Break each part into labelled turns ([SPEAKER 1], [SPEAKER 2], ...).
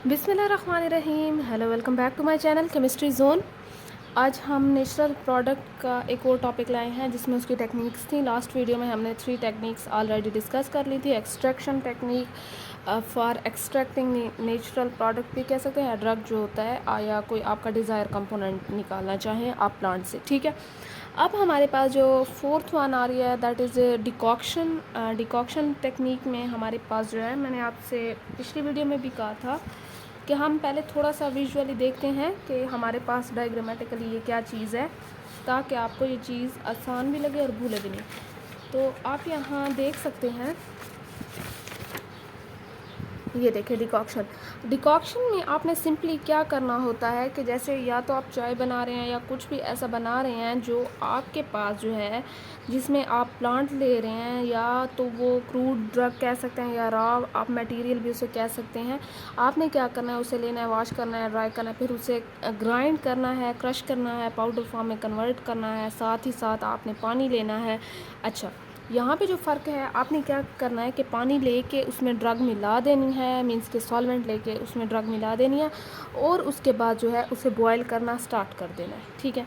[SPEAKER 1] बिस्मिल्लाहिर्रहमानिर्रहीम। Hello, welcome back to my channel chemistry zone. आज हम नेचुरल प्रोडक्ट का एक और टॉपिक लाए हैं जिसमें उसकी टेक्निक्स थी। लास्ट वीडियो में हमने 3 टेक्निक्स ऑलरेडी डिस्कस कर ली थी। Extraction technique for extracting natural product भी कह सकते हैं, ड्रग जो होता है या कोई आपका डिज़ायर कंपोनेंट निकालना चाहें आप प्लांट से, ठीक है। अब हमारे पास जो फोर्थ वन आ रही है that is decoction. Decoction technique में हमारे पास जो है, मैंने आपसे पिछली वीडियो में भी कहा था कि हम पहले थोड़ा सा विजुअली देखते हैं कि हमारे पास डायग्रामेटिकली ये क्या चीज़ है, ताकि आपको ये चीज़ आसान भी लगे और भूले भी नहीं। तो आप यहाँ देख सकते हैं, ये देखिए डिकॉक्शन। डिकॉक्शन में आपने सिंपली क्या करना होता है कि जैसे या तो आप चाय बना रहे हैं या कुछ भी ऐसा बना रहे हैं जो आपके पास जो है, जिसमें आप प्लांट ले रहे हैं, या तो वो क्रूड ड्रग कह सकते हैं या रॉ आप मटेरियल भी उसे कह सकते हैं। आपने क्या करना है, उसे लेना है, वॉश करना है, ड्राई करना है, फिर उसे ग्राइंड करना है, क्रश करना है, पाउडर फॉर्म में कन्वर्ट करना है, साथ ही साथ आपने पानी लेना है। अच्छा, यहाँ पे जो फ़र्क है, आपने क्या करना है कि पानी लेके उसमें ड्रग मिला देनी है, मींस के सॉल्वेंट लेके उसमें ड्रग मिला देनी है, और उसके बाद जो है उसे बॉयल करना स्टार्ट कर देना है, ठीक है।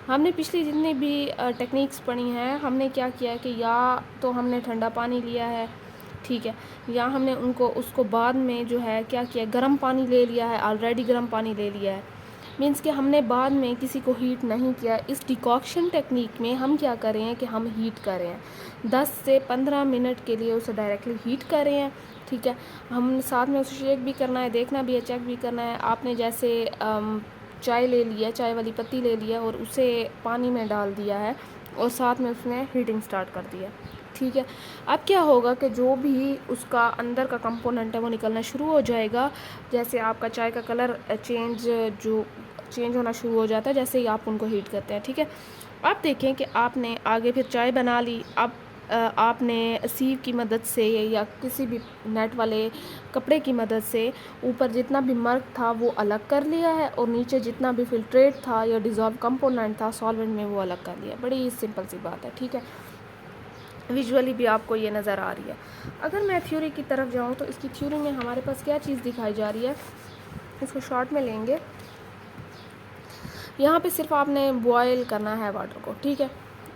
[SPEAKER 1] हमने पिछली जितनी भी टेक्निक्स पढ़ी हैं, हमने क्या किया है कि या तो हमने ठंडा पानी लिया है, ठीक है, या हमने उसको बाद में जो है क्या किया, गर्म पानी ले लिया है, ऑलरेडी गर्म पानी ले लिया है, मीन्स कि हमने बाद में किसी को हीट नहीं किया। इस डिकॉक्शन टेक्निक में हम क्या कर रहे हैं कि हम हीट कर रहे हैं, 10 से 15 मिनट के लिए उसे डायरेक्टली हीट कर रहे हैं, ठीक है। हम साथ में उसे शेक भी करना है, देखना भी है, चेक भी करना है। आपने जैसे चाय ले लिया, चाय वाली पत्ती ले लिया और उसे पानी में डाल दिया है और साथ में उसने हीटिंग स्टार्ट कर दिया, ठीक है। अब क्या होगा कि जो भी उसका अंदर का कंपोनेंट है वो निकलना शुरू हो जाएगा। जैसे आपका चाय का कलर चेंज होना शुरू हो जाता है जैसे ही आप उनको हीट करते हैं, ठीक है। अब देखें कि आपने आगे फिर चाय बना ली। अब आपने सीव की मदद से या किसी भी नेट वाले कपड़े की मदद से ऊपर जितना भी मर्क था वो अलग कर लिया है, और नीचे जितना भी फिल्ट्रेट था या डिज़ोल्व कंपोनेंट था सॉल्वेंट में वो अलग कर लिया। बड़ी सिंपल सी बात है, ठीक है। विजुअली भी आपको ये नज़र आ रही है। अगर मैं थ्योरी की तरफ जाऊँ तो इसकी थ्योरी में हमारे पास क्या चीज़ दिखाई जा रही है, इसको शॉर्ट में लेंगे। यहाँ पे सिर्फ आपने बॉयल करना है वाटर को, ठीक है,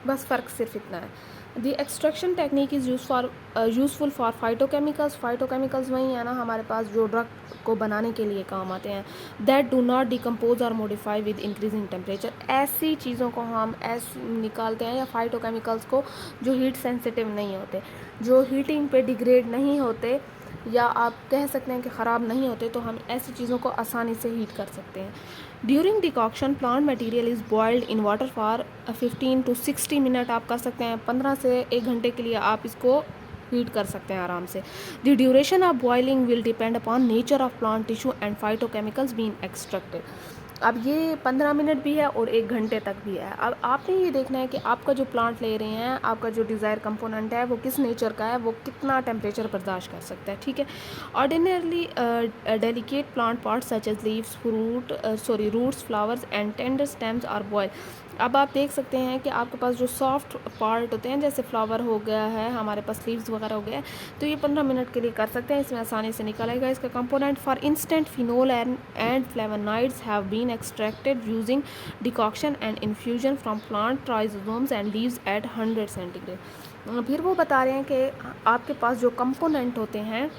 [SPEAKER 1] बस फ़र्क सिर्फ इतना है। The extraction technique is useful for phytochemicals. Phytochemicals वही है ना हमारे पास जो ड्रग को बनाने के लिए काम आते हैं। दैट डू नॉट डिकम्पोज और मॉडिफाई विद इंक्रीजिंग टेम्परेचर। ऐसी चीज़ों को हम ऐसे निकालते हैं, या फाइटोकेमिकल्स को जो हीट सेंसिटिव नहीं होते, जो हीटिंग पे डिग्रेड नहीं होते, या आप कह सकते हैं कि ख़राब नहीं होते, तो हम ऐसी चीज़ों को आसानी से हीट कर सकते हैं। During decoction plant material is boiled in water for 15 to 60 minute. आप कर सकते हैं 15 से 1 घंटे के लिए आप इसको हीट कर सकते हैं आराम से। The duration of boiling will depend upon nature of plant tissue and phytochemicals being extracted. अब ये 15 मिनट भी है और 1 घंटे तक भी है। अब आपने ये देखना है कि आपका जो प्लांट ले रहे हैं, आपका जो डिज़ायर कंपोनेंट है वो किस नेचर का है, वो कितना टेम्परेचर बर्दाश्त कर सकता है, ठीक है। Ordinarily delicate plant parts such as leaves, roots, flowers and tender stems are boil. अब आप देख सकते हैं कि आपके पास जो सॉफ्ट पार्ट होते हैं, जैसे फ्लावर हो गया है, हमारे पास लीव्स वगैरह हो गया है, तो ये 15 मिनट के लिए कर सकते हैं, इसमें आसानी से निकलेगा इसका component. For instant phenol and flavonoids have been extracted using decoction and infusion from plant trizosomes and leaves at 100 centigrade. फिर वो बता रहे हैं कि आपके पास जो कंपोनेंट होते हैं,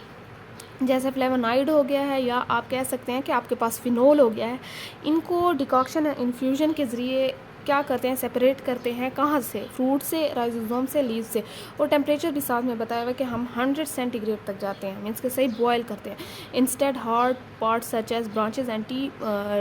[SPEAKER 1] जैसे फ्लेवोनाइड हो गया है, या आप कह सकते हैं कि आपके पास फिनोल हो गया है, इनको डिकॉक्शन एंड इन्फ्यूजन के ज़रिए क्या करते हैं, सेपरेट करते हैं। कहाँ से? फ्रूट से, राइजोसोम से, लीव से। और टेम्परेचर भी साथ में बताया हुआ कि हम 100 सेंटीग्रेड तक जाते हैं, मीन्स के सही बॉयल करते हैं। Instead hard parts such as branches and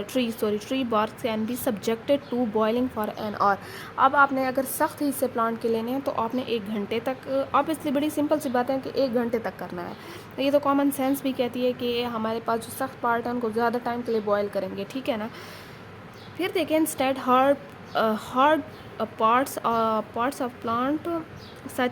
[SPEAKER 1] tree bark can be subjected to boiling for an hour. अब आपने अगर सख्त हिस्से प्लांट के लेने हैं तो आपने 1 घंटे तक, अब इसलिए बड़ी सिंपल सी बात है कि 1 घंटे तक करना है। ये तो कॉमन सेंस भी कहती है कि हमारे पास जो सख्त पार्ट है उनको ज़्यादा टाइम के लिए बॉयल करेंगे, ठीक है ना। फिर देखें, instead hard parts of plant such,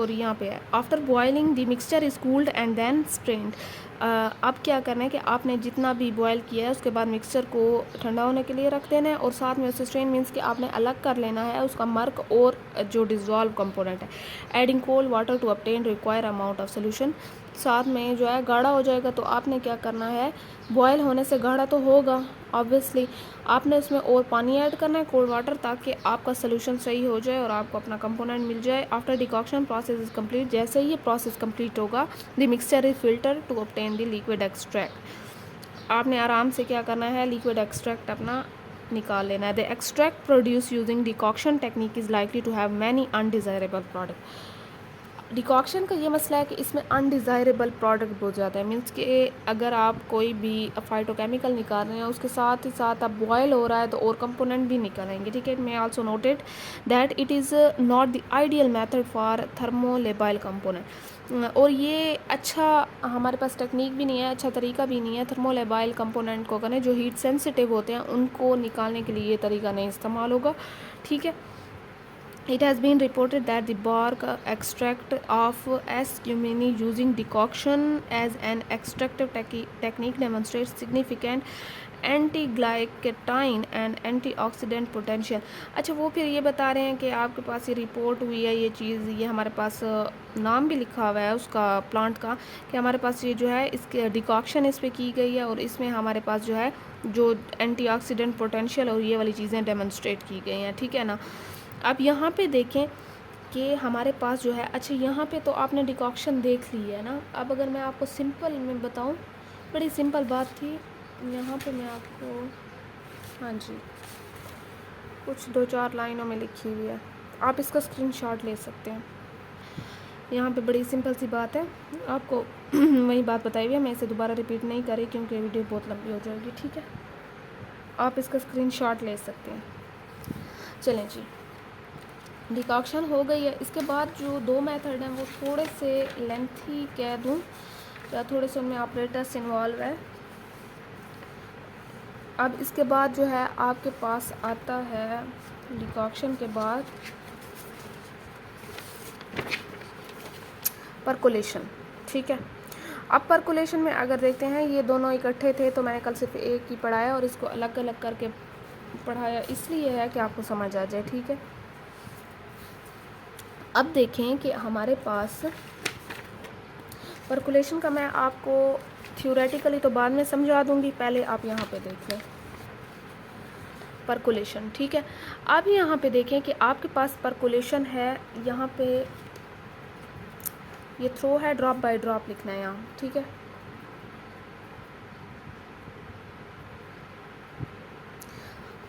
[SPEAKER 1] यहाँ पे है, after boiling the mixture is cooled and then strained. अब क्या करना है कि आपने जितना भी बॉयल किया है उसके बाद मिक्सचर को ठंडा होने के लिए रख देना है, और साथ में उसे स्ट्रेन मीन्स कि आपने अलग कर लेना है उसका मर्क और जो डिज़ोल्व कंपोनेंट है। Adding cold water to obtain require amount of solution. साथ में जो है गाढ़ा हो जाएगा, तो आपने क्या करना है, बॉयल होने से गाढ़ा तो होगा ऑब्वियसली, आपने उसमें और पानी ऐड करना है, कोल्ड वाटर, ताकि आपका सोल्यूशन सही हो जाए और आपको अपना कंपोनेंट मिल जाए। After decoction process is complete, जैसे ही ये प्रोसेस कंप्लीट होगा, the mixture is filter to obtain the liquid extract. आपने आराम से क्या करना है, लिक्विड एक्सट्रैक्ट अपना निकाल लेना है। The extract produce using decoction technique is likely to have many undesirable product. Decoction का ये मसला है कि इसमें अनडिज़ायरेबल प्रोडक्ट बहुत ज़्यादा है, मीन्स कि अगर आप कोई भी फाइटोकेमिकल निकाल रहे हैं उसके साथ ही साथ अब बॉयल हो रहा है तो और कंपोनेंट भी निकालेंगे, ठीक है। मैं also noted that it is not the ideal method for thermolabile component, और ये अच्छा हमारे पास टेक्निक भी नहीं है, अच्छा तरीका भी नहीं है थर्मोलेबाइल कंपोनेंट को करने, जो हीट सेंसिटिव होते हैं उनको निकालने के लिए ये तरीका नहीं इस्तेमाल होगा, ठीक है। It has been reported that the bark extract of S-cumini using decoction as an extractive technique demonstrates significant anti-glycating and antioxidant potential. अच्छा, वो फिर ये बता रहे हैं कि आपके पास ये रिपोर्ट हुई है, ये चीज़, ये हमारे पास नाम भी लिखा हुआ है उसका प्लांट का, कि हमारे पास ये जो है इसके डिकॉक्शन इस पर की गई है और इसमें हमारे पास जो है जो एंटीऑक्सीडेंट पोटेंशियल और ये वाली चीज़ें डेमोन्स्ट्रेट की गई हैं, ठीक है ना। अब यहाँ पे देखें कि हमारे पास जो है, अच्छा यहाँ पे तो आपने डिकॉक्शन देख ली है ना। अब अगर मैं आपको सिंपल में बताऊँ, बड़ी सिंपल बात थी, यहाँ पे मैं आपको, हाँ जी, कुछ 2-4 लाइनों में लिखी हुई है, आप इसका स्क्रीनशॉट ले सकते हैं। यहाँ पे बड़ी सिंपल सी बात है, आपको वही बात बताई हुई है, मैं इसे दोबारा रिपीट नहीं करी क्योंकि वीडियो बहुत लंबी हो जाएगी, ठीक है। आप इसका स्क्रीनशॉट ले सकते हैं। चलें जी, डिकॉक्शन हो गई है। इसके बाद जो 2 मेथड हैं वो थोड़े से लेंथी कह दूँ या थोड़े से उनमें ऑपरेटर्स इन्वॉल्व है। अब इसके बाद जो है आपके पास आता है डिकॉक्शन के बाद परकोलेशन, ठीक है। अब परकोलेशन में अगर देखते हैं, ये दोनों इकट्ठे थे तो मैंने कल सिर्फ एक ही पढ़ाया और इसको अलग अलग करके पढ़ाया, इसलिए है कि आपको समझ आ जाए, ठीक है। अब देखें कि हमारे पास परकोलेशन का मैं आपको थ्योरेटिकली तो बाद में समझा दूंगी, पहले आप यहाँ पे देख लें परकोलेशन, ठीक है। अब यहाँ पे देखें कि आपके पास परकोलेशन है, यहाँ पे ये थ्रो है, ड्रॉप बाय ड्रॉप लिखना है यहाँ, ठीक है।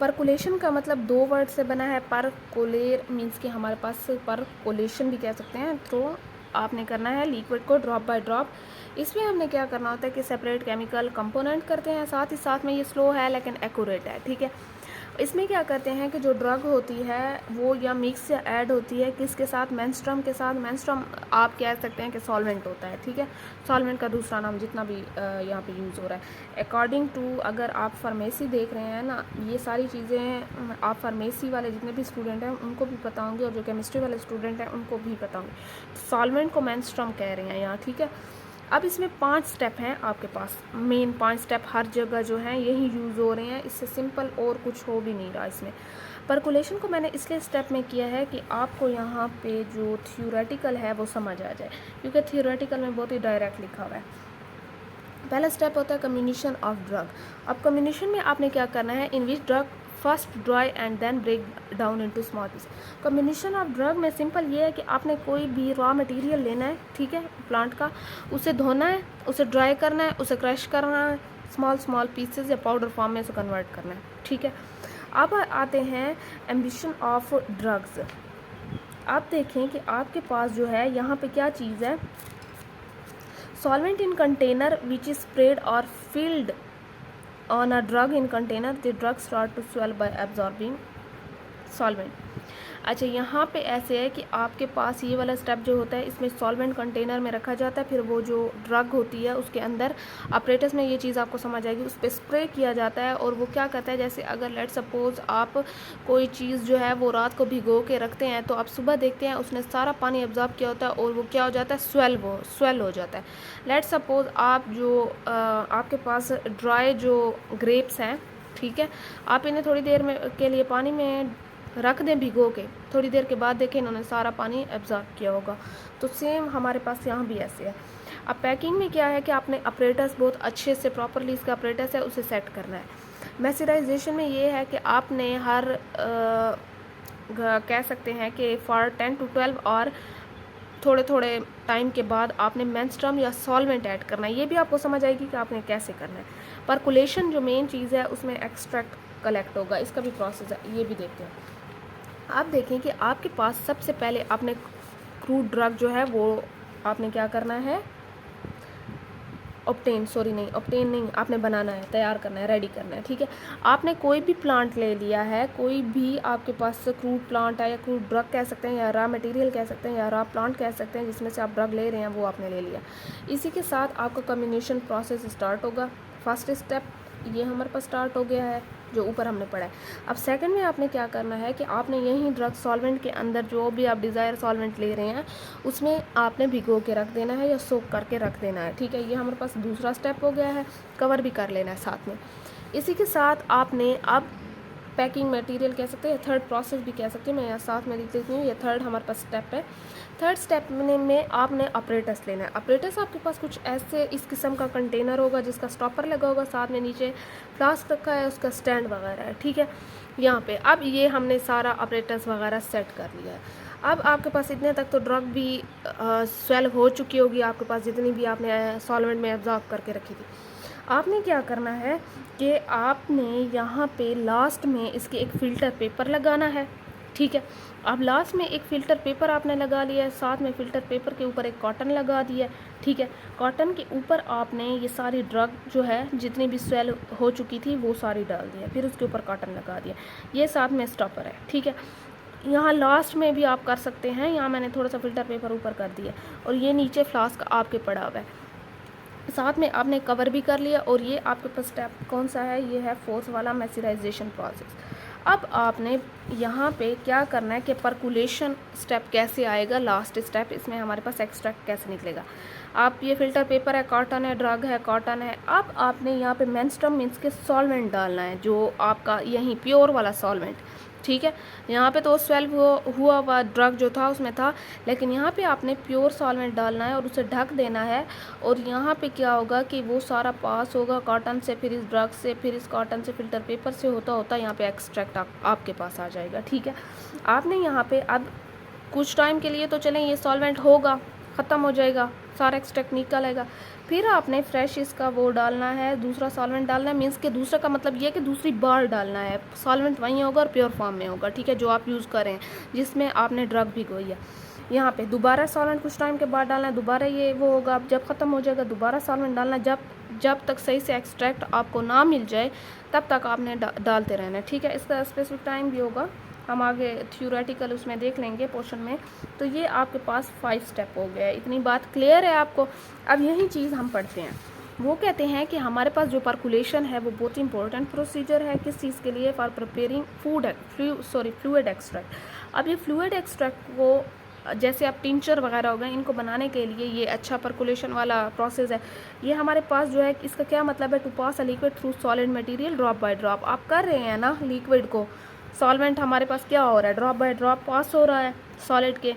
[SPEAKER 1] परकोलेशन का मतलब 2 वर्ड से बना है, पर कोलेर मीन्स कि हमारे पास परकोलेशन भी कह सकते हैं। थ्रो आपने करना है लिक्विड को ड्रॉप बाय ड्रॉप, इसमें हमने क्या करना होता है कि सेपरेट केमिकल कंपोनेंट करते हैं, साथ ही साथ में ये स्लो है लेकिन एक्यूरेट है, ठीक है। इसमें क्या करते हैं कि जो ड्रग होती है वो या मिक्स या ऐड होती है किसके साथ, मेंस्ट्रम के साथ। मेंस्ट्रम आप कह सकते हैं कि सॉल्वेंट होता है, ठीक है, सॉल्वेंट का दूसरा नाम जितना भी यहाँ पे यूज़ हो रहा है अकॉर्डिंग टू। अगर आप फार्मेसी देख रहे हैं ना, ये सारी चीज़ें आप फार्मेसी वाले जितने भी स्टूडेंट हैं उनको भी पता होंगी और जो केमिस्ट्री वाले स्टूडेंट हैं उनको भी पता होंगे। सॉल्वेंट को मेंस्ट्रम कह रहे हैं यहाँ, ठीक है। अब इसमें 5 स्टेप हैं आपके पास, मेन 5 स्टेप हर जगह जो हैं यही यूज़ हो रहे हैं, इससे सिंपल और कुछ हो भी नहीं रहा इसमें। परकोलेशन को मैंने इसलिए स्टेप में किया है कि आपको यहाँ पे जो थ्योरेटिकल है वो समझ आ जाए, क्योंकि थ्योरेटिकल में बहुत ही डायरेक्ट लिखा हुआ है। पहला स्टेप होता है कम्युनिकेशन ऑफ ड्रग। अब कम्युनिकेशन में आपने क्या करना है, in which drug first dry and then break down into small piece. Communication of drug में सिंपल ये है कि आपने कोई भी रॉ मटेरियल लेना है, ठीक है, प्लांट का, उसे धोना है, उसे ड्राई करना है, उसे क्रश करना है, स्मॉल पीसेस या पाउडर फॉर्म में उसे कन्वर्ट करना है, ठीक है। अब आते हैं एम्बिशन ऑफ ड्रग्स। आप देखें कि आपके पास जो है यहाँ पे क्या चीज़ है, solvent in container which is spread और field on a drug in container, the drug start to swell by absorbing solvent। अच्छा, यहाँ पे ऐसे है कि आपके पास ये वाला स्टेप जो होता है इसमें सॉल्वेंट कंटेनर में रखा जाता है, फिर वो जो ड्रग होती है उसके अंदर ऑपरेटर्स में ये चीज़ आपको समझ आएगी, उस पर स्प्रे किया जाता है और वो क्या करता है, जैसे अगर लेट सपोज़ आप कोई चीज़ जो है वो रात को भिगो के रखते हैं तो आप सुबह देखते हैं उसने सारा पानी एब्जॉर्ब किया होता है और वो क्या हो जाता है, स्वेल हो जाता है। लेट सपोज़ आप जो आपके पास ड्राई जो ग्रेप्स हैं, ठीक है, आप इन्हें थोड़ी देर में के लिए पानी में रख दें भिगो के, थोड़ी देर के बाद देखें इन्होंने सारा पानी एब्जॉर्ब किया होगा। तो सेम हमारे पास यहाँ भी ऐसे है। अब पैकिंग में क्या है कि आपने अपरेटस बहुत अच्छे से प्रॉपरली इसका अपरेटस है उसे सेट करना है। मैसराइजेशन में ये है कि आपने हर कह सकते हैं कि फॉर 10 to 12 और थोड़े थोड़े टाइम के बाद आपने मेंस्ट्रुम या सॉल्वेंट ऐड करना है। ये भी आपको समझ आएगी कि आपने कैसे करना है। परकुलेशन जो मेन चीज़ है उसमें एक्सट्रैक्ट कलेक्ट होगा, इसका भी प्रोसेस है, ये भी देखते हैं। आप देखें कि आपके पास सबसे पहले आपने क्रूड ड्रग जो है वो आपने क्या करना है, ऑब्टेन नहीं, आपने बनाना है, तैयार करना है, रेडी करना है, ठीक है। आपने कोई भी प्लांट ले लिया है, कोई भी आपके पास क्रूड प्लांट है या क्रूड ड्रग कह सकते हैं या रॉ मटेरियल कह सकते हैं या रॉ प्लांट कह सकते हैं, जिसमें से आप ड्रग ले रहे हैं वो आपने ले लिया। इसी के साथ आपका कम्बिनेशन प्रोसेस स्टार्ट होगा। फर्स्ट स्टेप ये हमारे पास स्टार्ट हो गया है जो ऊपर हमने पढ़ा है। अब सेकंड में आपने क्या करना है कि आपने यही ड्रग सॉल्वेंट के अंदर जो भी आप डिज़ायर सॉल्वेंट ले रहे हैं उसमें आपने भिगो के रख देना है या सोक करके रख देना है, ठीक है। ये हमारे पास दूसरा स्टेप हो गया है, कवर भी कर लेना है साथ में। इसी के साथ आपने अब पैकिंग मटेरियल कह सकते हैं, थर्ड प्रोसेस भी कह सकते हैं, मैं यहाँ साथ में लिख देती हूँ, ये थर्ड हमारे पास स्टेप है। थर्ड स्टेप में आपने अपरेटस लेना है। अपरेटस आपके पास कुछ ऐसे इस किस्म का कंटेनर होगा जिसका स्टॉपर लगा होगा, साथ में नीचे फ्लास्क रखा है, उसका स्टैंड वगैरह है, ठीक है। यहाँ पे अब ये हमने सारा अपरेटस वगैरह सेट कर लिया है। अब आपके पास इतने तक तो ड्रग भी स्वेल हो चुकी होगी, आपके पास जितनी भी आपने सॉल्वेंट में एब्जॉर्ब करके रखी थी। आपने क्या करना है कि आपने यहाँ पे लास्ट में इसके एक फ़िल्टर पेपर लगाना है, ठीक है। अब लास्ट में एक फ़िल्टर पेपर आपने लगा लिया है, साथ में फ़िल्टर पेपर के ऊपर एक कॉटन लगा दिया है, ठीक है। कॉटन के ऊपर आपने ये सारी ड्रग जो है जितनी भी स्वेल हो चुकी थी वो सारी डाल दिया, फिर उसके ऊपर कॉटन लगा दिया, ये साथ में स्टॉपर है, ठीक है। यहाँ लास्ट में भी आप कर सकते हैं, यहाँ मैंने थोड़ा सा फ़िल्टर पेपर ऊपर कर दिया और ये नीचे फ्लास्क आपके पड़ा हुआ है, साथ में आपने कवर भी कर लिया। और ये आपके पास स्टेप कौन सा है, ये है फोर्थ वाला मैसराइजेशन प्रोसेस। अब आपने यहाँ पे क्या करना है कि परकुलेशन स्टेप कैसे आएगा, लास्ट स्टेप, इसमें हमारे पास एक्सट्रैक्ट कैसे निकलेगा। आप ये फ़िल्टर पेपर है, कॉटन है, ड्रग है, कॉटन है। अब आपने यहाँ पे मेंस्ट्रुम मीन्स के सॉल्वेंट डालना है, जो आपका यहीं प्योर वाला सॉल्वेंट, ठीक है। यहाँ पे तो स्वेल हुआ हुआ ड्रग जो था उसमें था, लेकिन यहाँ पे आपने प्योर सॉल्वेंट डालना है और उसे ढक देना है। और यहाँ पे क्या होगा कि वो सारा पास होगा कॉटन से, फिर इस ड्रग से, फिर इस कॉटन से, फिल्टर पेपर से होता होता यहाँ पे एक्सट्रैक्ट आपके पास आ जाएगा, ठीक है। आपने यहाँ पे अब कुछ टाइम के लिए तो चलें ये सॉल्वेंट होगा, ख़त्म हो जाएगा, सारा एक्सट्रैक्ट निकल आएगा, फिर आपने फ्रेश इसका वो डालना है, दूसरा सॉल्वेंट डालना है। मीन्स के दूसरा का मतलब ये है कि दूसरी बार डालना है, सॉल्वेंट वहीं होगा और प्योर फॉर्म में होगा, ठीक है, जो आप यूज़ करें जिसमें आपने ड्रग भिगोई है। यहाँ पे दोबारा सॉल्वेंट कुछ टाइम के बाद डालना है, दोबारा ये वो होगा, अब जब ख़त्म हो जाएगा दोबारा सॉल्वेंट डालना है। जब तक सही से एक्सट्रैक्ट आपको ना मिल जाए तब तक आपने डालते रहना है, ठीक है। इसका स्पेसिफिक टाइम भी होगा, हम आगे थ्योरेटिकल उसमें देख लेंगे पोर्शन में। तो ये आपके पास 5 स्टेप हो गया है, इतनी बात क्लियर है आपको। अब यही चीज़ हम पढ़ते हैं, वो कहते हैं कि हमारे पास जो परकुलेशन है वो बहुत इंपॉर्टेंट प्रोसीजर है, किस चीज़ के लिए, फॉर प्रिपेयरिंग फ्लूइड एक्सट्रैक्ट। अब ये फ्लूइड एक्सट्रैक्ट को जैसे आप टिंचर वगैरह हो गए, इनको बनाने के लिए ये अच्छा परकुलेशन वाला प्रोसेस है। ये हमारे पास जो है, इसका क्या मतलब है, to pass a liquid through solid material drop by drop. आप कर रहे हैं ना लिक्विड को, सॉल्वेंट हमारे पास क्या हो रहा है, ड्रॉप बाय ड्रॉप पास हो रहा है सॉलिड के,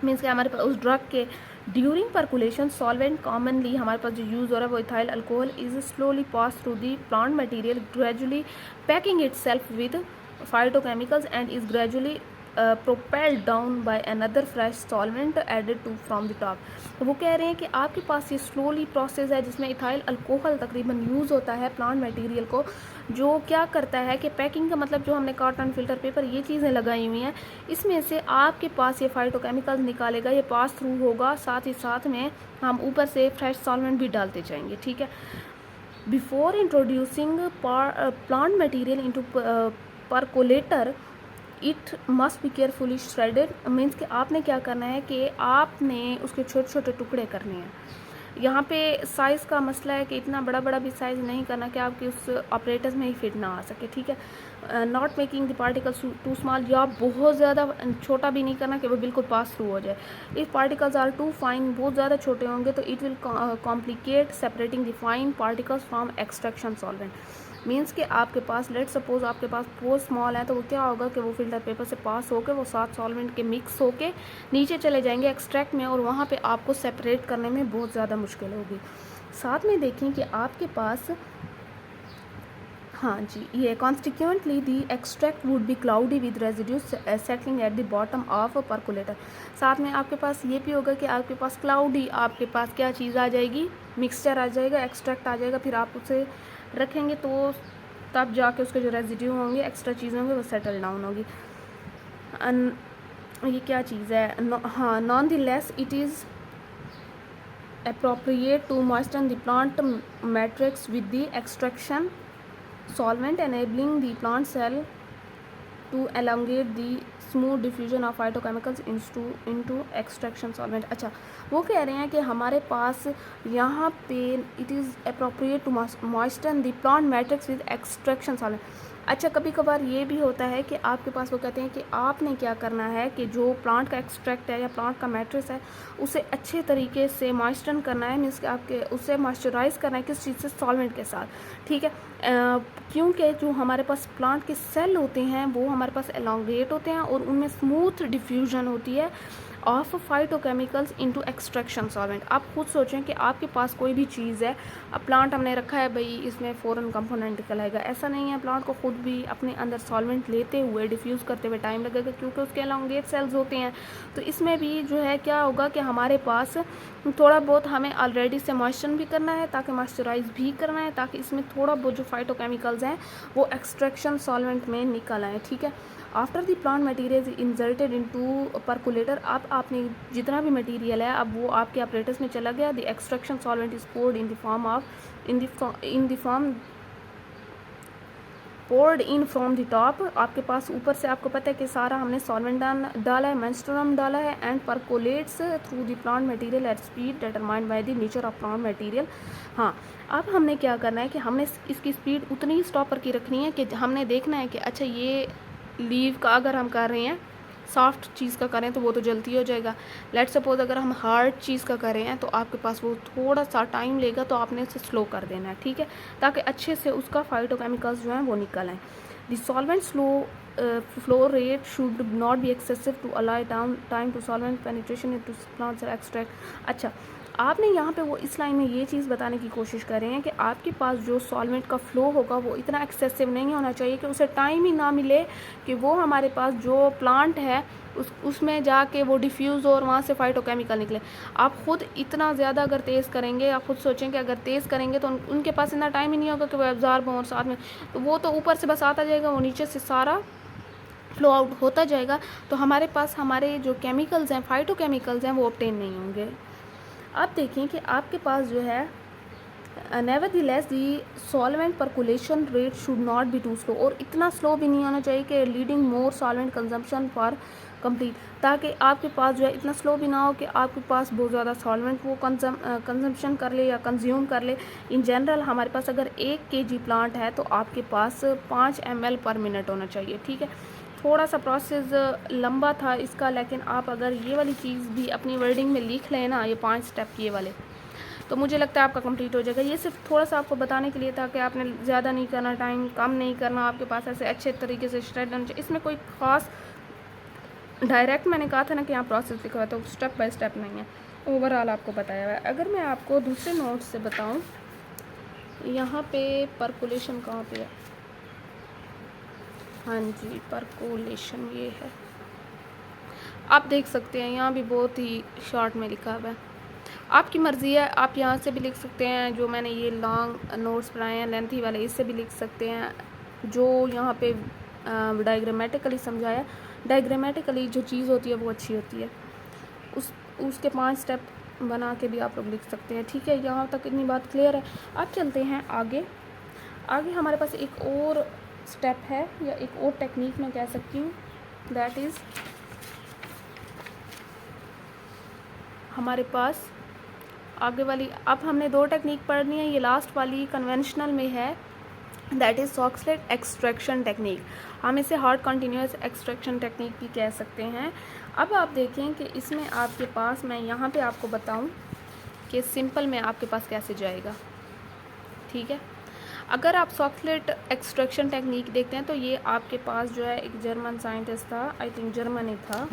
[SPEAKER 1] मीन्स कि हमारे पास उस ड्रग के ड्यूरिंग परकुलेशन सॉल्वेंट कॉमनली हमारे पास जो यूज़ हो रहा है वो ethyl alcohol is slowly pass through the plant material gradually packing it self with phytochemicals and is gradually propelled down by another fresh solvent added to from the top। तो वो कह रहे हैं कि आपके पास ये स्लोली प्रोसेस है जिसमें इथाइल अल्कोहल तकरीबन यूज़ होता है प्लांट मटेरियल को, जो क्या करता है कि पैकिंग का मतलब जो हमने कॉटन, फिल्टर पेपर, ये चीज़ें लगाई हुई हैं, इसमें से आपके पास ये फाइटोकेमिकल्स निकालेगा, ये पास थ्रू होगा, साथ ही साथ में हम ऊपर से फ्रेश सॉल्वेंट भी डालते जाएंगे, ठीक है। Before introducing plant material into percolator it must be carefully shredded. Means कि आपने क्या करना है कि आपने उसके छोटे छोटे टुकड़े करने हैं। यहाँ पे साइज़ का मसला है कि इतना बड़ा बड़ा भी साइज़ नहीं करना कि आपके उस ऑपरेटर्स में ही फिट ना आ सके, ठीक है। Not making the particles too small, या बहुत ज़्यादा छोटा भी नहीं करना कि वो बिल्कुल पास थ्रू हो जाए। If particles are too fine, बहुत ज़्यादा छोटे होंगे तो it will complicate separating the fine particles from extraction solvent. Means कि आपके पास लेट सपोज आपके पास पोर स्मॉल है तो वो क्या होगा कि वो फिल्टर पेपर से पास होकर वो 7 सॉल्वेंट के मिक्स होके नीचे चले जाएंगे एक्सट्रैक्ट में, और वहाँ पे आपको सेपरेट करने में बहुत ज़्यादा मुश्किल होगी। साथ में देखें कि आपके पास, हाँ जी, ये constituently the extract would be cloudy with residues settling at the bottom of percolator. साथ में आपके पास ये भी होगा कि आपके पास क्लाउडी, आपके पास क्या चीज़ आ जाएगी, मिक्सचर आ जाएगा, एक्सट्रैक्ट आ जाएगा, फिर आप उसे रखेंगे तो तब जाके उसके जो रेजिड्यू होंगे, एक्स्ट्रा चीज़ें होंगी, वो सेटल डाउन होगी। ये क्या चीज़ है, हाँ, known the less it is appropriate to moisten the plant matrix with the extraction solvent, enabling the plant cell to elongate the smooth diffusion of phytochemicals into extraction solvent। अच्छा, वो कह रहे हैं कि हमारे पास यहाँ पे it is appropriate to moisten the plant matrix with extraction solvent। अच्छा, कभी कभार ये भी होता है कि आपके पास वो कहते हैं कि आपने क्या करना है कि जो प्लांट का एक्सट्रैक्ट है या प्लांट का मैट्रिक्स है उसे अच्छे तरीके से मॉइस्चर करना है, मीन्स कि आपके उसे मॉइस्चराइज करना है किस चीज़ से, सॉल्वेंट के साथ, ठीक है। क्योंकि जो हमारे पास प्लांट के सेल होते हैं वो हमारे पास एलोंगेट होते हैं और उनमें स्मूथ डिफ्यूजन होती है of phytochemicals into extraction solvent. आप खुद सोचें कि आपके पास कोई भी चीज़ है, अब प्लांट हमने रखा है भाई इसमें फ़ौरन कंपोनेंट निकल आएगा, ऐसा नहीं है। प्लांट को खुद भी अपने अंदर सॉल्वेंट लेते हुए डिफ्यूज़ करते हुए टाइम लगेगा क्योंकि उसके एलोंगेट सेल्स होते हैं। तो इसमें भी जो है क्या होगा कि हमारे पास थोड़ा बहुत हमें ऑलरेडी से मॉइस्चर भी करना है ताकि मॉइस्चराइज भी करना है ताकि इसमें थोड़ा बहुत जो फाइटोकेमिकल्स हैं वो एक्सट्रैक्शन सॉल्वेंट में निकल आए, ठीक है। After the plant material is inserted into percolator, अब आपने जितना भी मटीरियल है अब वो आपके ऑपरेटर्स में चला गया। The extraction solvent is poured in the form of in the form poured in from the top. आपके पास ऊपर से आपको पता है कि सारा हमने सॉल्वेंट डाला है, मेंस्ट्रुअम डाला है, and percolates through the plant material at speed determined by the nature of plant material. हाँ, अब हमने क्या करना है कि हमने इसकी स्पीड उतनी ही स्टॉपर की रखनी है कि हमने देखना है कि अच्छा ये लीव का अगर हम कर रहे हैं सॉफ्ट चीज़ का करें तो वो तो जल्दी हो जाएगा। लेट सपोज अगर हम हार्ड चीज़ का करें हैं तो आपके पास वो थोड़ा सा टाइम लेगा, तो आपने उसे स्लो कर देना है, ठीक है, ताकि अच्छे से उसका फाइटोकेमिकल्स जो हैं वो निकल आएँ। The solvent flow rate should not be excessive to allow time to solvent penetration into plant extract. अच्छा, आपने यहाँ पे वो इस लाइन में ये चीज़ बताने की कोशिश कर रहे हैं कि आपके पास जो सॉल्वेंट का फ़्लो होगा वो इतना एक्सेसिव नहीं होना चाहिए कि उसे टाइम ही ना मिले कि वो हमारे पास जो प्लांट है उसमें जाके वो डिफ्यूज़ और वहाँ से फाइटोकेमिकल निकले। आप खुद इतना ज़्यादा अगर तेज़ करेंगे, आप खुद सोचें कि अगर तेज़ करेंगे तो उनके पास इतना टाइम ही नहीं होगा कि वो एब्जॉर्ब हों और साथ में तो वो तो ऊपर से बस आता जाएगा, वो नीचे से सारा फ्लो आउट होता जाएगा, तो हमारे पास हमारे जो केमिकल्स हैं फाइटोकेमिकल्स हैं वो ऑब्टेन नहीं होंगे। अब देखें कि आपके पास जो है nevertheless the solvent percolation rate should not be too slow, और इतना स्लो भी नहीं होना चाहिए कि leading more solvent consumption for complete, ताकि आपके पास जो है इतना स्लो भी ना हो कि आपके पास बहुत ज़्यादा सॉल्वेंट वो कंजम्पशन कर ले या कंज्यूम कर ले। इन जनरल हमारे पास अगर 1 kg प्लांट है तो आपके पास 5 ml पर मिनट होना चाहिए, ठीक है। थोड़ा सा प्रोसेस लंबा था इसका, लेकिन आप अगर ये वाली चीज़ भी अपनी वर्डिंग में लिख लें ना, ये 5 स्टेप ये वाले, तो मुझे लगता है आपका कंप्लीट हो जाएगा। ये सिर्फ थोड़ा सा आपको बताने के लिए था कि आपने ज़्यादा नहीं करना, टाइम कम नहीं करना, आपके पास ऐसे अच्छे तरीके से स्ट्रेट होना चाहिए। इसमें कोई ख़ास डायरेक्ट मैंने कहा था ना कि यहाँ प्रोसेस लिखा हुआ तो स्टेप बाय स्टेप नहीं है, ओवरऑल आपको बताया हुआ है। अगर मैं आपको दूसरे नोट से बताऊँ, यहाँ पे परकुलेशन कहाँ पे है, हाँ जी परकुलेशन ये है, आप देख सकते हैं यहाँ भी बहुत ही शॉर्ट में लिखा हुआ है। आपकी मर्ज़ी है, आप यहाँ से भी लिख सकते हैं, जो मैंने ये लॉन्ग नोट्स बनाए हैं लेंथी वाले इससे भी लिख सकते हैं, जो यहाँ पे डायग्रामेटिकली समझाया, डायग्रामेटिकली जो चीज़ होती है वो अच्छी होती है, उसके 5 स्टेप बना के भी आप लोग लिख सकते हैं, ठीक है। यहाँ तक इतनी बात क्लियर है। अब चलते हैं आगे। हमारे पास एक और स्टेप है या एक और टेक्निक मैं कह सकती हूँ, दैट इज़ हमारे पास आगे वाली, अब हमने 2 टेक्निक पढ़नी है, ये लास्ट वाली कन्वेंशनल में है, that is Soxhlet extraction technique. हम इसे हार्ड कंटिन्यूस एक्सट्रैक्शन टेक्निक भी कह सकते हैं। अब आप देखें कि इसमें आपके पास, मैं यहाँ पे आपको बताऊँ कि सिंपल में आपके पास कैसे जाएगा, ठीक है। अगर आप सॉक्सलेट एक्सट्रैक्शन टेक्निक देखते हैं तो ये आपके पास जो है एक जर्मन साइंटिस्ट था, आई थिंक जर्मन ही था,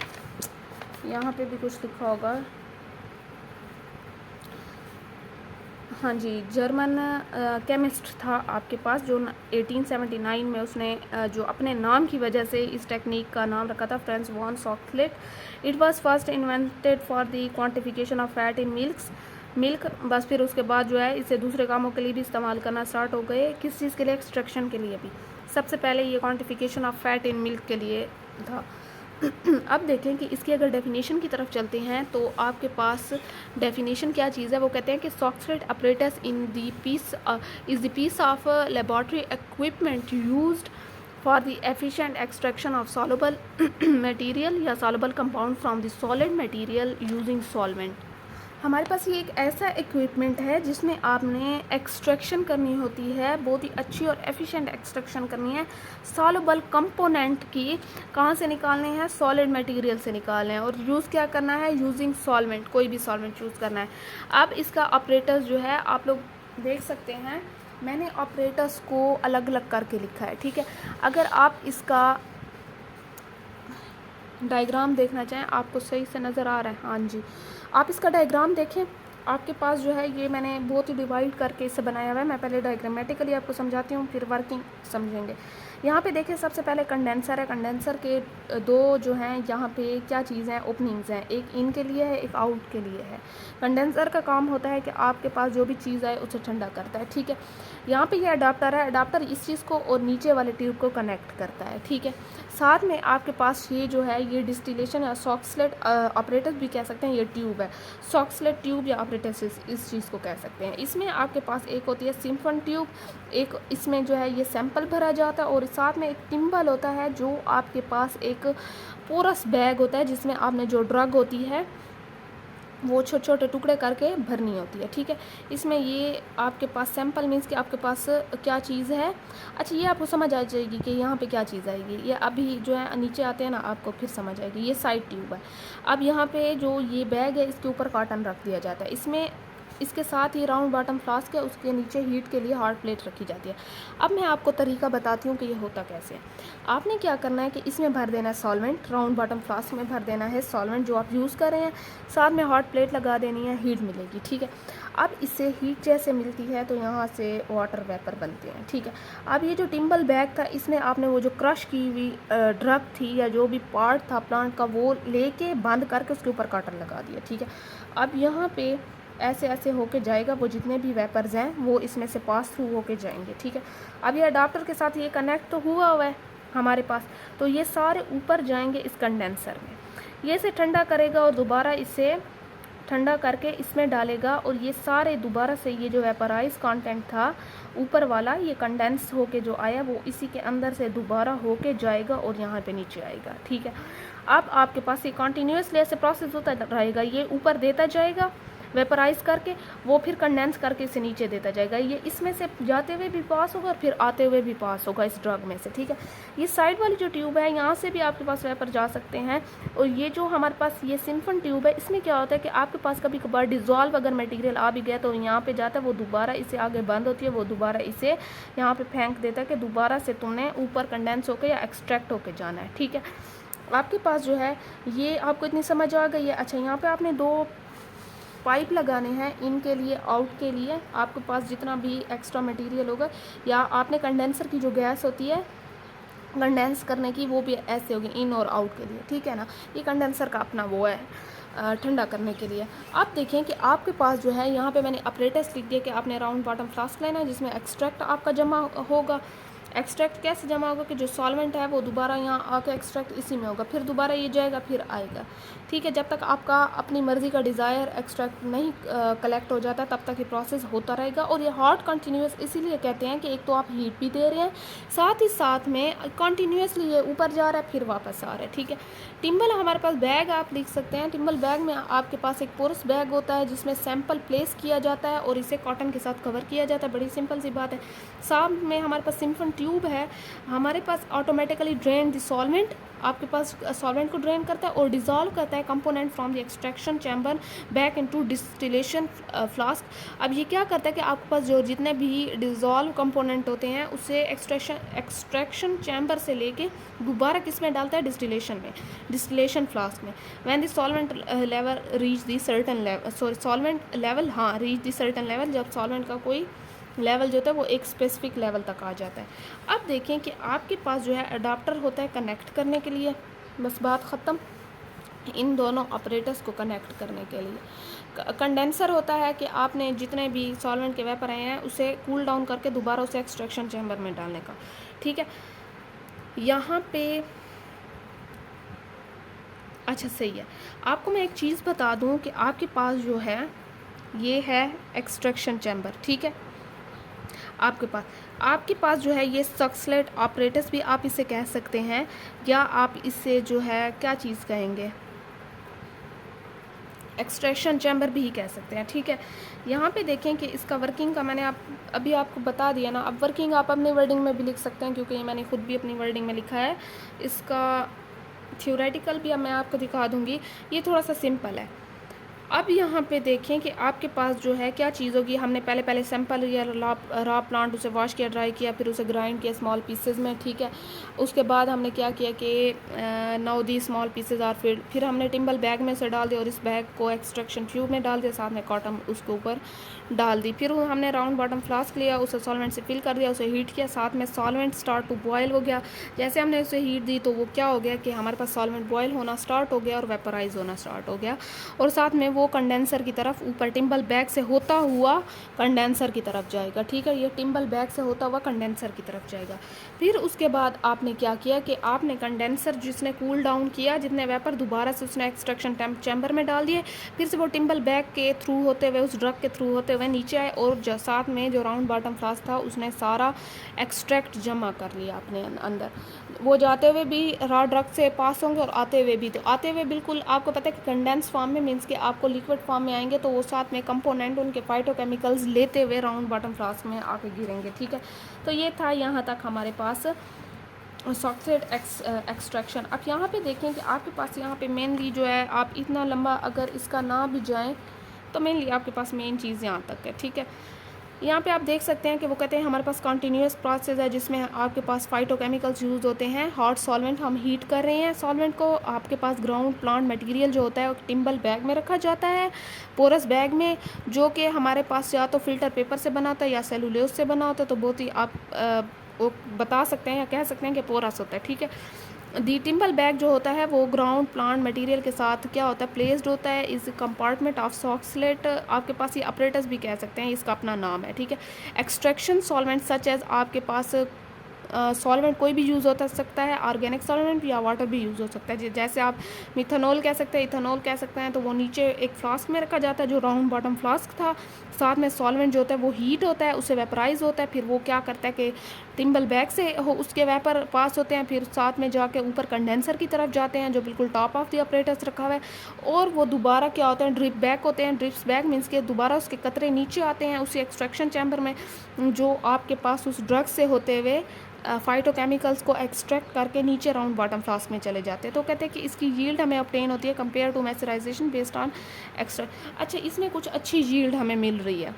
[SPEAKER 1] यहाँ पे भी कुछ लिखा होगा, हाँ जी, जर्मन केमिस्ट था आपके पास, जो 1879 में उसने जो अपने नाम की वजह से इस टेक्निक का नाम रखा था, Franz von Soxhlet. It was first invented for the quantification of fat in milk. बस फिर उसके बाद जो है इसे दूसरे कामों के लिए भी इस्तेमाल करना स्टार्ट हो गए। किस चीज़ के लिए? एक्सट्रैक्शन के लिए भी। सबसे पहले ये quantification of fat in milk के लिए था। अब देखें कि इसकी अगर डेफिनेशन की तरफ चलते हैं तो आपके पास डेफिनेशन क्या चीज़ है। वो कहते हैं कि Soxhlet apparatus in the piece is the piece of laboratory equipment used for the efficient extraction of soluble material या soluble compound from the solid material using solvent. हमारे पास ये एक ऐसा इक्विपमेंट है जिसमें आपने एक्सट्रैक्शन करनी होती है, बहुत ही अच्छी और एफिशिएंट एक्सट्रैक्शन करनी है। सॉल्युबल कंपोनेंट की कहाँ से निकालने हैं? सॉलिड मटेरियल से निकालने हैं। और यूज़ क्या करना है? यूजिंग सॉल्वेंट, कोई भी सॉल्वेंट चूज़ करना है। अब इसका ऑपरेटर्स जो है आप लोग देख सकते हैं, मैंने ऑपरेटर्स को अलग अलग करके लिखा है, ठीक है। अगर आप इसका डायग्राम देखना चाहें, आपको सही से नज़र आ रहा है? हाँ जी, आप इसका डायग्राम देखें। आपके पास जो है ये मैंने बहुत ही डिवाइड करके इसे बनाया हुआ है। मैं पहले डायग्रामेटिकली आपको समझाती हूँ, फिर वर्किंग समझेंगे। यहाँ पे देखिए, सबसे पहले कंडेंसर है। कंडेंसर के दो जो हैं यहाँ पे क्या चीज़ हैं? ओपनिंग्स हैं, एक इन के लिए है, एक आउट के लिए है। कंडेंसर का काम होता है कि आपके पास जो भी चीज़ आए उसे ठंडा करता है, ठीक है। यहाँ पे ये अडाप्टर है, अडाप्टर इस चीज़ को और नीचे वाले ट्यूब को कनेक्ट करता है, ठीक है। साथ में आपके पास ये जो है ये डिस्टिलेशन या सॉक्सलेट ऑपरेटर्स भी कह सकते हैं, ये ट्यूब है, सॉक्सलेट ट्यूब या ऑपरेटर्स इस चीज़ को कह सकते हैं। इसमें आपके पास एक होती है सिम्फन ट्यूब, एक इसमें जो है ये सैंपल भरा जाता है, और साथ में एक टिम्बल होता है जो आपके पास एक पोरस बैग होता है जिसमें आपने जो ड्रग होती है वो छोटे छोटे टुकड़े करके भरनी होती है, ठीक है। इसमें ये आपके पास सैंपल मीन्स कि आपके पास क्या चीज़ है। अच्छा, ये आपको समझ आ जाएगी कि यहाँ पे क्या चीज़ आएगी। ये अभी जो है नीचे आते हैं ना, आपको फिर समझ आएगी। ये साइड ट्यूब है। अब यहाँ पे जो ये बैग है इसके ऊपर कॉटन रख दिया जाता है। इसमें इसके साथ ही राउंड बॉटम फ्लास्क है, उसके नीचे हीट के लिए हार्ड प्लेट रखी जाती है। अब मैं आपको तरीका बताती हूँ कि ये होता कैसे है। आपने क्या करना है कि इसमें भर देना है सॉल्वेंट, राउंड बॉटम फ्लास्क में भर देना है सॉल्वेंट जो आप यूज़ कर रहे हैं, साथ में हॉट प्लेट लगा देनी है, हीट मिलेगी, ठीक है। अब इससे हीट जैसे मिलती है तो यहाँ से वाटर वेपर बनते हैं, ठीक है। अब ये जो टिम्बल बैग था, इसमें आपने वो जो क्रश की हुई ड्रग थी या जो भी पार्ट था प्लांट का, वो लेके बंद करके उसके ऊपर कॉटन लगा दिया, ठीक है। अब यहाँ पे ऐसे ऐसे होके जाएगा, वो जितने भी वेपर्स हैं वो इसमें से पास थ्रू होके जाएंगे, ठीक है। अब ये अडाप्टर के साथ ये कनेक्ट तो हुआ है हमारे पास, तो ये सारे ऊपर जाएंगे इस कंडेंसर में। ये इसे ठंडा करेगा और दोबारा इसे ठंडा करके इसमें डालेगा, और ये सारे दोबारा से ये जो वेपराइज कंटेंट था ऊपर वाला, ये कंडेंस होके जो आया वो इसी के अंदर से दोबारा होके जाएगा और यहाँ पे नीचे आएगा, ठीक है। अब आपके पास ये कंटिन्यूसली ऐसे प्रोसेस होता रहेगा। ये ऊपर देता जाएगा वेपराइज करके, वो फिर कंडेंस करके इसे नीचे देता जाएगा। ये इसमें से जाते हुए भी पास होगा और फिर आते हुए भी पास होगा इस ड्रग में से, ठीक है। ये साइड वाली जो ट्यूब है, यहाँ से भी आपके पास वेपर जा सकते हैं। और ये जो हमारे पास ये सिम्फन ट्यूब है, इसमें क्या होता है कि आपके पास कभी कभार डिज़ोल्व अगर मटेरियल आ भी गया तो यहाँ पे जाता है, वो दोबारा इसे आगे बंद होती है, वो दोबारा इसे यहाँ पे फेंक देता है कि दोबारा से तुमने ऊपर कंडेंस होकर या एक्सट्रैक्ट होकर जाना है, ठीक है। आपके पास जो है ये आपको इतनी समझ आ गई है। अच्छा, यहाँ पे आपने दो पाइप लगाने हैं, इन के लिए आउट के लिए। आपके पास जितना भी एक्स्ट्रा मटेरियल होगा, या आपने कंडेंसर की जो गैस होती है कंडेंस करने की, वो भी ऐसे होगी इन और आउट के लिए, ठीक है ना। ये कंडेंसर का अपना वो है ठंडा करने के लिए। आप देखें कि आपके पास जो है यहाँ पे मैंने ऑपरेटर्स लिख दिया कि आपने राउंड बॉटम फ्लास्क लेना है जिसमें एक्सट्रैक्ट आपका जमा होगा। एक्सट्रैक्ट कैसे जमा होगा कि जो सॉल्वेंट है वो दोबारा यहाँ आके एक्सट्रैक्ट इसी में होगा, फिर दोबारा ये जाएगा फिर आएगा, ठीक है। जब तक आपका अपनी मर्ज़ी का डिज़ायर एक्सट्रैक्ट नहीं कलेक्ट हो जाता तब तक ये प्रोसेस होता रहेगा। और ये हॉट कंटिन्यूस इसीलिए कहते हैं कि एक तो आप हीट भी दे रहे हैं, साथ ही साथ में कंटिन्यूसली ये ऊपर जा रहा है फिर वापस आ रहा है, ठीक है। टिम्बल हमारे पास बैग आप लिख सकते हैं। टिम्बल बैग में आपके पास एक पोरस बैग होता है जिसमें सैंपल प्लेस किया जाता है और इसे कॉटन के साथ कवर किया जाता है, बड़ी सिंपल सी बात है। साथ में हमारे पास सिम्फन ट्यूब है हमारे पास ऑटोमेटिकली ड्रेन द सॉल्वेंट, आपके पास सॉल्वेंट को ड्रेन करता है और डिज़ोल्व करता है component from the extraction chamber back into distillation flask. अब ये क्या करता है कि आपके पास जो जितने भी डिज़ोल्व कंपोनेंट होते हैं उसे एक्सट्रैक्शन चैम्बर से लेके दोबारा किस में डालता है, डिस्टिलेशन फ्लास्क में। When the solvent level reach the certain level, sorry solvent level, हाँ रीच दी सर्टन लेवल, जब सॉल्वेंट का कोई लेवल जो होता है वो एक स्पेसिफिक लेवल तक आ जाता है। अब देखें कि आपके पास जो है अडाप्टर होता है कनेक्ट करने के लिए, बस बात ख़त्म, इन दोनों ऑपरेटर्स को कनेक्ट करने के लिए। कंडेंसर होता है कि आपने जितने भी सॉल्वेंट के वेपर आए हैं उसे कूल डाउन करके दोबारा उसे एक्सट्रैक्शन चैम्बर में डालने का, ठीक है। यहाँ पे अच्छा सही है, आपको मैं एक चीज़ बता दूँ कि आपके पास जो है ये है एक्सट्रैक्शन चैम्बर, ठीक है। आपके पास जो है ये सक्सलेट ऑपरेटर्स भी आप इसे कह सकते हैं, या आप इसे जो है क्या चीज़ कहेंगे, एक्सट्रैक्शन चैम्बर भी कह सकते हैं, ठीक है। यहाँ पे देखें कि इसका वर्किंग का मैंने अभी आपको बता दिया ना। अब वर्किंग आप अपनी वर्डिंग में भी लिख सकते हैं, क्योंकि ये मैंने खुद भी अपनी वर्डिंग में लिखा है। इसका थ्योरेटिकल भी अब मैं आपको दिखा दूँगी, ये थोड़ा सा सिंपल है। अब यहाँ पे देखें कि आपके पास जो है क्या चीज़ होगी, हमने पहले सैंपल या रॉ प्लांट उसे वॉश किया, ड्राई किया, फिर उसे ग्राइंड किया स्मॉल पीसेस में, ठीक है। उसके बाद हमने क्या किया कि now the small pieces are फिर हमने टिम्बल बैग में से डाल दिया और इस बैग को एक्सट्रैक्शन ट्यूब में डाल दिया, साथ में कॉटन उसके ऊपर डाल दी। फिर हमने राउंड बॉटम फ्लास्क लिया, उसे सॉल्वेंट से फिल कर दिया, उसे हीट किया, साथ में सॉल्वेंट स्टार्ट टू बॉयल हो गया। जैसे हमने उसे हीट दी तो वो क्या हो गया कि हमारे पास सॉल्वेंट बॉयल होना स्टार्ट हो गया और वेपराइज होना स्टार्ट हो गया, और साथ में वो कंडेंसर की तरफ ऊपर टिम्बल बैग से होता हुआ कंडेंसर की तरफ जाएगा, ठीक है। ये टिम्बल बैग से होता हुआ कंडेंसर की तरफ जाएगा। फिर उसके बाद आपने क्या किया कि आपने कंडेंसर जिसने कूल डाउन किया, जितने वेपर दोबारा से उसने एक्सट्रैक्शन चैम्बर में डाल दिए, फिर से वो टिम्बल बैग के थ्रू होते हुए, उस ड्रग के थ्रू होते हुए नीचे आए, और साथ में जो राउंड बॉटम फ्लास्क था उसने सारा एक्सट्रैक्ट जमा कर लिया अपने अंदर। वो जाते हुए भी रॉ ड्रग से पास होंगे और आते हुए भी, तो आते हुए बिल्कुल आपको पता है कि कंडेंस फॉर्म में मीन्स कि आपको लिक्विड फॉर्म में आएंगे, तो वो साथ में कंपोनेंट उनके फाइटोकेमिकल्स लेते हुए राउंड बॉटम फ्लास्क में आके गिरेंगे, ठीक है। तो ये था यहाँ तक हमारे पास सॉक्सेट एक्सट्रैक्शन। अब यहाँ पे देखें कि आपके पास यहाँ पे मेनली जो है, आप इतना लंबा अगर इसका ना भी जाएँ तो मेनली आपके पास मेन चीज़ यहाँ तक है, ठीक है। यहाँ पे आप देख सकते हैं कि वो कहते हैं हमारे पास कॉन्टीन्यूस प्रोसेस है जिसमें आपके पास फाइटोकेमिकल्स यूज़ होते हैं। हॉट सॉल्वेंट हम हीट कर रहे हैं, सॉल्वेंट को आपके पास ग्राउंड प्लांट मटेरियल जो होता है वो टिम्बल बैग में रखा जाता है, पोरस बैग में, जो कि हमारे पास या तो फिल्टर पेपर से बना होता है या सेलुलोज से बना होता है, तो बहुत ही आप वो बता सकते हैं या कह सकते हैं कि पोरस होता है, ठीक है। दी टिम्बल बैग जो होता है वो ग्राउंड प्लांट मटेरियल के साथ क्या होता है, प्लेस्ड होता है इस कंपार्टमेंट ऑफ सॉक्सलेट। आपके पास ये ऑपरेटर्स भी कह सकते हैं, इसका अपना नाम है, ठीक है। एक्सट्रैक्शन सॉल्वेंट सच एज, आपके पास सॉल्वेंट कोई भी यूज़ हो सकता है, ऑर्गेनिक सॉल्वेंट या वाटर भी यूज़ हो सकता है। जैसे आप मिथेनॉल कह सकते हैं, इथेनॉल कह सकते हैं, तो वो नीचे एक फ्लास्क में रखा जाता है जो राउंड बॉटम फ्लास्क था, साथ में सॉल्वेंट जो होता है वो हीट होता है, उससे वेपराइज होता है, फिर वो क्या करता है कि टिम्बल बैग से उसके वेपर पास होते हैं, फिर साथ में जाके ऊपर कंडेंसर की तरफ जाते हैं जो बिल्कुल टॉप ऑफ द ऑपरेटर्स रखा हुआ है, और वो दोबारा क्या होते हैं, ड्रिप बैग होते हैं। ड्रिप्स बैग मीन्स के दोबारा उसके कतरे नीचे आते हैं उसी एक्सट्रैक्शन चैम्बर में, जो आपके पास उस ड्रग से होते हुए फाइटोकेमिकल्स को एक्सट्रैक्ट करके नीचे राउंड बॉटम फ्लास्क में चले जाते हैं। तो कहते हैं कि इसकी यील्ड हमें ऑब्टेन होती है compare to maceration based on extra. अच्छा, इसमें कुछ अच्छी यील्ड हमें मिल रही है।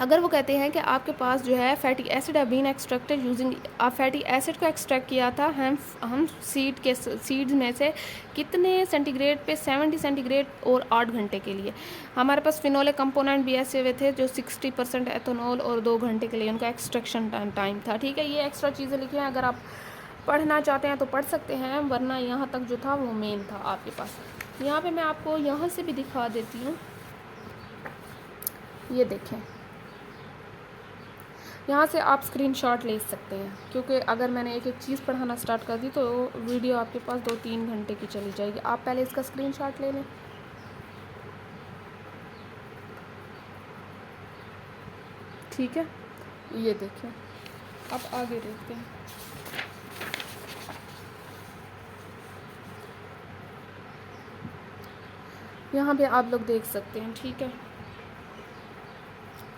[SPEAKER 1] अगर वो कहते हैं कि आपके पास जो है fatty acid have been extracted using, आप फैटी एसिड को एक्सट्रैक्ट किया था हम सीड्स में से कितने सेंटीग्रेड पे, 70 सेंटीग्रेड और 8 घंटे के लिए। हमारे पास फिनोलिक कंपोनेंट भी ऐसे हुए थे जो 60% एथेनॉल और 2 घंटे के लिए उनका एक्सट्रैक्शन टाइम था, ठीक है। ये एक्स्ट्रा चीज़ें लिखी हैं, अगर आप पढ़ना चाहते हैं तो पढ़ सकते हैं, वरना यहाँ तक जो था वो मेन था आपके पास। यहाँ पे मैं आपको यहाँ से भी दिखा देती हूँ, ये देखें, यहाँ से आप स्क्रीनशॉट ले सकते हैं, क्योंकि अगर मैंने एक एक चीज़ पढ़ाना स्टार्ट कर दी तो वीडियो आपके पास 2-3 घंटे की चली जाएगी। आप पहले इसका स्क्रीनशॉट ले लें। ठीक है, ये देखें, अब आगे देखते हैं। यहाँ पे आप लोग देख सकते हैं, ठीक है।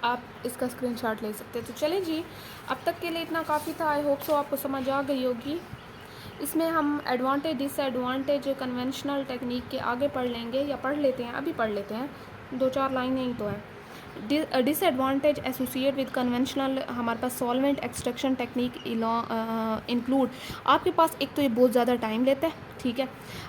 [SPEAKER 1] आप इसका स्क्रीनशॉट ले सकते हैं। तो चलें जी, अब तक के लिए इतना काफ़ी था। आई होप सो आपको समझ आ गई होगी। इसमें हम एडवांटेज डिसएडवांटेज कन्वेंशनल टेक्निक के आगे पढ़ लेंगे, या पढ़ लेते हैं, अभी पढ़ लेते हैं, 2-4 लाइनें ही तो हैं। डिसएडवांटेज एसोसिएट विद कन्वेंशनल, हमारे पास सॉल्वेंट एक्सट्रैक्शन टेक्निक इंक्लूड, आपके पास एक तो ये बहुत ज़्यादा टाइम लेता है, ठीक है,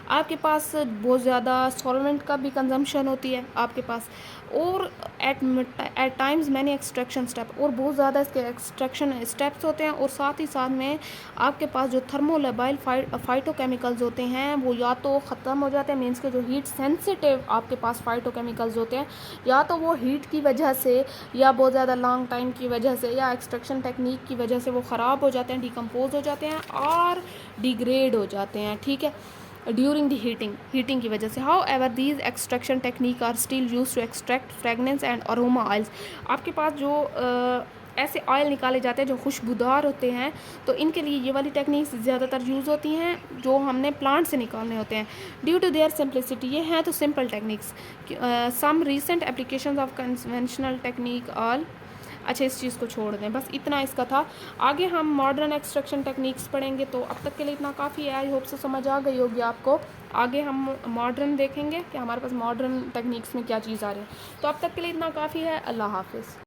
[SPEAKER 1] आपके पास बहुत ज़्यादा सॉल्वेंट का भी कंजम्पशन होती है आपके पास, और एट टाइम्स मैंने एक्सट्रैक्शन स्टेप, और बहुत ज़्यादा इसके एक्सट्रैक्शन स्टेप्स होते हैं, और साथ ही साथ में आपके पास जो थर्मोलेबाइल फाइटोकेमिकल्स होते हैं वो या तो ख़त्म हो जाते हैं, मीन्स के जो हीट सेंसिटिव आपके पास फाइटोकेमिकल्स होते हैं, या तो वो हीट की वजह से, या बहुत ज़्यादा लॉन्ग टाइम की वजह से, या एक्सट्रैक्शन टेक्निक की वजह से वो ख़राब हो जाते हैं, डिकम्पोज हो जाते हैं और डिग्रेड हो जाते हैं, ठीक है, ड्यूरिंग द हीटिंग की वजह से। However these extraction technique are still use to extract fragrance and aroma oils, आपके पास जो ऐसे ऑयल निकाले जाते हैं जो खुशबूदार होते हैं, तो इनके लिए ये वाली टेक्निक्स ज़्यादातर यूज़ होती हैं जो हमने प्लांट से निकालने होते हैं। ड्यू टू देयर सिंपलिसिटी, ये हैं तो simple techniques. Some recent applications of conventional technique all, अच्छा इस चीज़ को छोड़ दें, बस इतना इसका था। आगे हम मॉडर्न एक्सट्रैक्शन टेक्निक्स पढ़ेंगे, तो अब तक के लिए इतना काफ़ी है। आई होप से समझ आ गई होगी आपको। आगे हम मॉडर्न देखेंगे कि हमारे पास मॉडर्न टेक्निक्स में क्या चीज़ आ रही है। तो अब तक के लिए इतना काफ़ी है। अल्लाह हाफिज़।